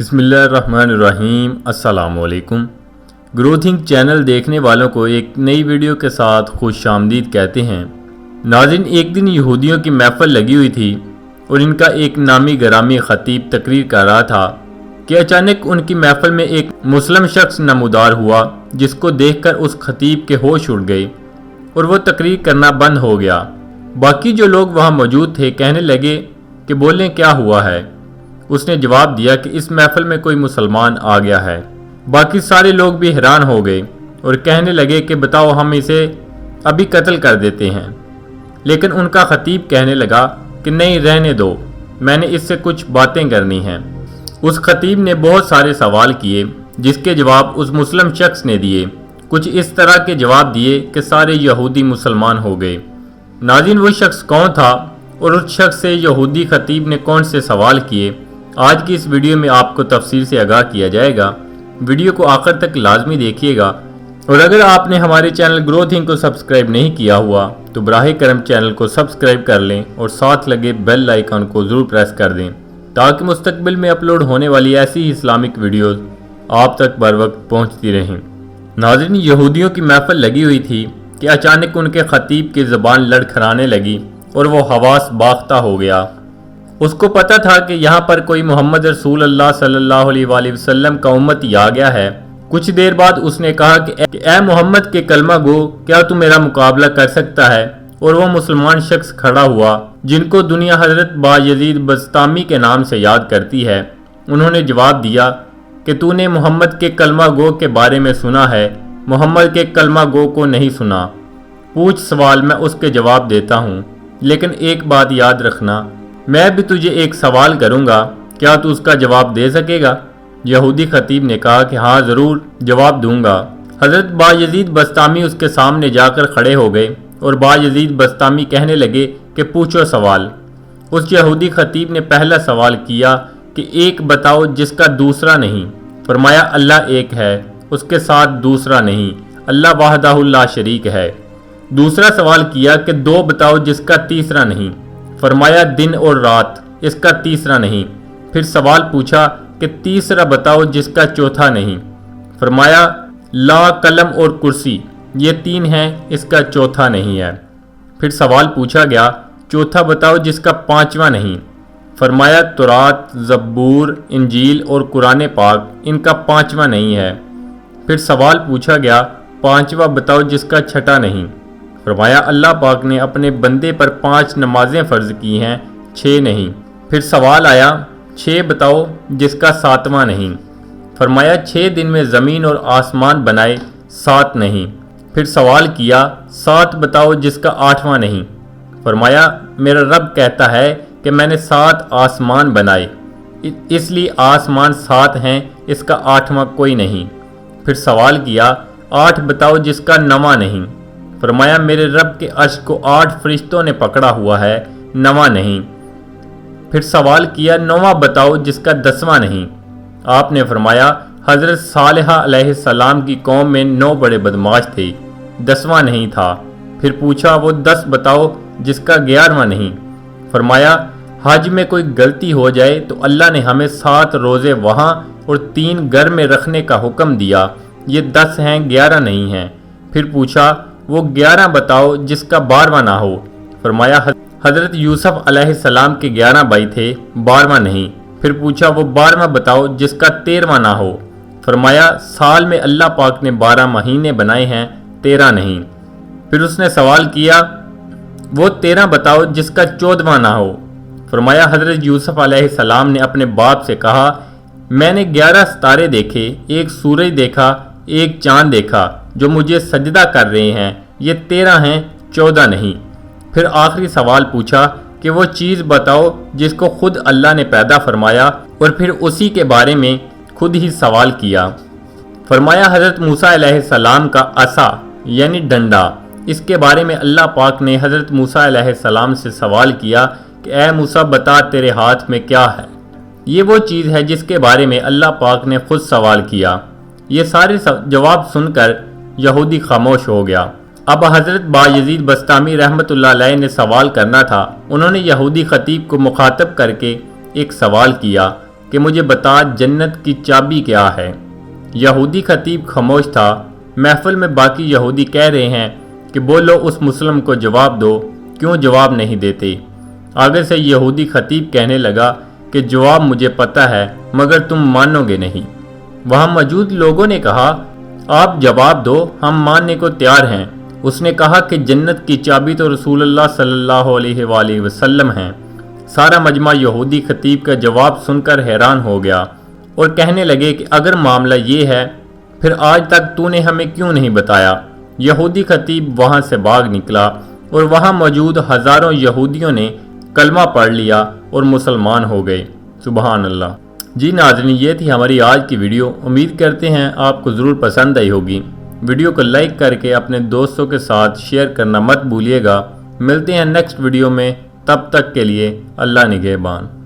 بسم اللہ الرحمن الرحیم۔ السلام علیکم۔ گروتھنگ چینل دیکھنے والوں کو ایک نئی ویڈیو کے ساتھ خوش آمدید کہتے ہیں۔ ناظرین، ایک دن یہودیوں کی محفل لگی ہوئی تھی اور ان کا ایک نامی گرامی خطیب تقریر کر رہا تھا کہ اچانک ان کی محفل میں ایک مسلم شخص نمودار ہوا جس کو دیکھ کر اس خطیب کے ہوش اڑ گئے اور وہ تقریر کرنا بند ہو گیا۔ باقی جو لوگ وہاں موجود تھے کہنے لگے کہ بولیں کیا ہوا ہے۔ اس نے جواب دیا کہ اس محفل میں کوئی مسلمان آ گیا ہے۔ باقی سارے لوگ بھی حیران ہو گئے اور کہنے لگے کہ بتاؤ ہم اسے ابھی قتل کر دیتے ہیں، لیکن ان کا خطیب کہنے لگا کہ نہیں، رہنے دو، میں نے اس سے کچھ باتیں کرنی ہیں۔ اس خطیب نے بہت سارے سوال کیے جس کے جواب اس مسلم شخص نے دیے۔ کچھ اس طرح کے جواب دیے کہ سارے یہودی مسلمان ہو گئے۔ ناظرین، وہ شخص کون تھا اور اس شخص سے یہودی خطیب نے کون سے سوال کیے، آج کی اس ویڈیو میں آپ کو تفصیل سے آگاہ کیا جائے گا۔ ویڈیو کو آخر تک لازمی دیکھیے گا، اور اگر آپ نے ہمارے چینل گروتھنگ کو سبسکرائب نہیں کیا ہوا تو براہ کرم چینل کو سبسکرائب کر لیں اور ساتھ لگے بیل آئیکن کو ضرور پریس کر دیں تاکہ مستقبل میں اپلوڈ ہونے والی ایسی ہی اسلامک ویڈیوز آپ تک بر وقت پہنچتی رہیں۔ ناظرین، یہودیوں کی محفل لگی ہوئی تھی کہ اچانک ان کے خطیب کی زبان لڑکھڑانے لگی اور وہ حواس باختہ ہو گیا۔ اس کو پتہ تھا کہ یہاں پر کوئی محمد رسول اللہ صلی اللہ علیہ وآلہ وسلم کا امتی آ گیا ہے۔ کچھ دیر بعد اس نے کہا کہ اے محمد کے کلمہ گو، کیا تو میرا مقابلہ کر سکتا ہے؟ اور وہ مسلمان شخص کھڑا ہوا جن کو دنیا حضرت بایزید بسطامی کے نام سے یاد کرتی ہے۔ انہوں نے جواب دیا کہ تو نے محمد کے کلمہ گو کے بارے میں سنا ہے، محمد کے کلمہ گو کو نہیں سنا۔ پوچھ سوال، میں اس کے جواب دیتا ہوں، لیکن ایک بات یاد رکھنا، میں بھی تجھے ایک سوال کروں گا، کیا تو اس کا جواب دے سکے گا؟ یہودی خطیب نے کہا کہ ہاں ضرور جواب دوں گا۔ حضرت بایزید بسطامی اس کے سامنے جا کر کھڑے ہو گئے اور بایزید بسطامی کہنے لگے کہ پوچھو سوال۔ اس یہودی خطیب نے پہلا سوال کیا کہ ایک بتاؤ جس کا دوسرا نہیں۔ فرمایا اللہ ایک ہے، اس کے ساتھ دوسرا نہیں، اللہ وحدہ لا شریک ہے۔ دوسرا سوال کیا کہ دو بتاؤ جس کا تیسرا نہیں۔ فرمایا دن اور رات، اس کا تیسرا نہیں۔ پھر سوال پوچھا کہ تیسرا بتاؤ جس کا چوتھا نہیں۔ فرمایا لا، قلم اور کرسی، یہ تین ہیں، اس کا چوتھا نہیں ہے۔ پھر سوال پوچھا گیا چوتھا بتاؤ جس کا پانچواں نہیں۔ فرمایا تورات، زبور، انجیل اور قرآن پاک، ان کا پانچواں نہیں ہے۔ پھر سوال پوچھا گیا پانچواں بتاؤ جس کا چھٹا نہیں۔ فرمایا اللہ پاک نے اپنے بندے پر 5 نمازیں فرض کی ہیں، 6 نہیں۔ پھر سوال آیا 6 بتاؤ جس کا 7واں نہیں۔ فرمایا 6 دن میں زمین اور آسمان بنائے، 7 نہیں۔ پھر سوال کیا 7 بتاؤ جس کا 8واں نہیں۔ فرمایا میرا رب کہتا ہے کہ میں نے 7 آسمان بنائے، اس لیے آسمان 7 ہیں، اس کا 8واں کوئی نہیں۔ پھر سوال کیا 8 بتاؤ جس کا 9واں نہیں۔ فرمایا میرے رب کے عرش کو 8 فرشتوں نے پکڑا ہوا ہے، 9واں نہیں۔ پھر سوال کیا 9واں بتاؤ جس کا 10واں نہیں۔ آپ نے فرمایا حضرت صالحہ علیہ السلام کی قوم میں 9 بڑے بدماش تھے، 10واں نہیں تھا۔ پھر پوچھا وہ 10 بتاؤ جس کا 11واں نہیں۔ فرمایا حج میں کوئی غلطی ہو جائے تو اللہ نے ہمیں 7 روزے وہاں اور 3 گھر میں رکھنے کا حکم دیا، یہ 10 ہیں، 11 نہیں ہیں۔ پھر پوچھا وہ 11 بتاؤ جس کا 12واں نہ ہو۔ فرمایا حضرت یوسف علیہ السلام کے 11 بھائی تھے، 12واں نہیں۔ پھر پوچھا وہ 12واں بتاؤ جس کا 13واں نہ ہو۔ فرمایا سال میں اللہ پاک نے 12 مہینے بنائے ہیں، 13 نہیں۔ پھر اس نے سوال کیا وہ 13 بتاؤ جس کا 14واں نہ ہو۔ فرمایا حضرت یوسف علیہ السلام نے اپنے باپ سے کہا میں نے 11 ستارے دیکھے، ایک سورج دیکھا، ایک چاند دیکھا جو مجھے سجدہ کر رہے ہیں، یہ 13 ہیں، 14 نہیں۔ پھر آخری سوال پوچھا کہ وہ چیز بتاؤ جس کو خود اللہ نے پیدا فرمایا، اور پھر اسی کے بارے میں خود ہی سوال کیا۔ فرمایا حضرت موسیٰ علیہ السلام کا عصا یعنی ڈنڈا، اس کے بارے میں اللہ پاک نے حضرت موسیٰ علیہ السلام سے سوال کیا کہ اے موسیٰ بتا تیرے ہاتھ میں کیا ہے؟ یہ وہ چیز ہے جس کے بارے میں اللہ پاک نے خود سوال کیا۔ یہ سارے جواب سن کر یہودی خاموش ہو گیا۔ اب حضرت بایزید بسطامی رحمۃ اللہ علیہ نے سوال کرنا تھا۔ انہوں نے یہودی خطیب کو مخاطب کر کے ایک سوال کیا کہ مجھے بتا جنت کی چابی کیا ہے۔ یہودی خطیب خاموش تھا۔ محفل میں باقی یہودی کہہ رہے ہیں کہ بولو اس مسلم کو جواب دو، کیوں جواب نہیں دیتے؟ آگے سے یہودی خطیب کہنے لگا کہ جواب مجھے پتہ ہے مگر تم مانو گے نہیں۔ وہاں موجود لوگوں نے کہا آپ جواب دو، ہم ماننے کو تیار ہیں۔ اس نے کہا کہ جنت کی چابی تو رسول اللہ صلی اللہ علیہ وآلہ وسلم ہیں۔ سارا مجمع یہودی خطیب کا جواب سن کر حیران ہو گیا اور کہنے لگے کہ اگر معاملہ یہ ہے پھر آج تک تو نے ہمیں کیوں نہیں بتایا؟ یہودی خطیب وہاں سے بھاگ نکلا اور وہاں موجود ہزاروں یہودیوں نے کلمہ پڑھ لیا اور مسلمان ہو گئے۔ سبحان اللہ۔ جی ناظرین، یہ تھی ہماری آج کی ویڈیو۔ امید کرتے ہیں آپ کو ضرور پسند آئی ہوگی۔ ویڈیو کو لائک کر کے اپنے دوستوں کے ساتھ شیئر کرنا مت بھولیے گا۔ ملتے ہیں نیکسٹ ویڈیو میں، تب تک کے لیے اللہ نگہبان۔